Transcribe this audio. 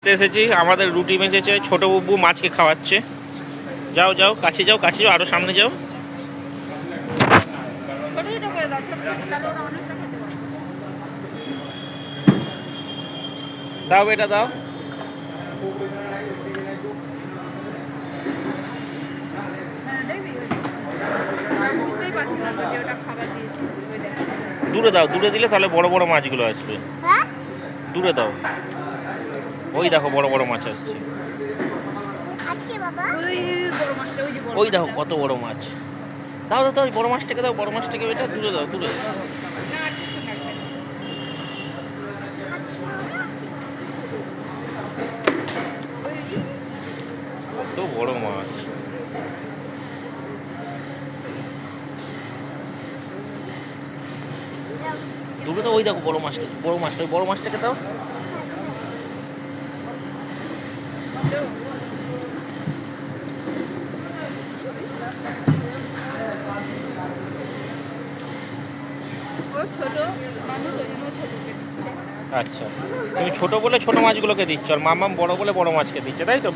দেখতে এসেছি, আমাদের রুটি মেজেছে, ছোট বাবু মাছকে খাওয়াচ্ছে। যাও যাও, কাছে যাও, কাছে যাও, আরো সামনে যাও। দাও বেটা দাও। দূরে দাও, দূরে দিলে তাহলে বড় বড় মাছগুলো আসবে। দূরে দাও, ওই দেখো বড় বড় মাছ আসছে। ওই দেখো কত বড় মাছ। দাও দাও দাও, ওই বড় মাছটাকে দাও, বড় মাছটাকে বেটা দূরে দাও, দূরে। কত বড় মাছ। দূরে তো ওই দেখো বড় মাছটা, বড় মাছটা, ওই বড় মাছটাকে দাও। আচ্ছা, তুমি ছোট বলে ছোট মাছগুলোকে দিচ্ছ, আর মামাম বড় বলে বড় মাছকে দিচ্ছে, তাই তো?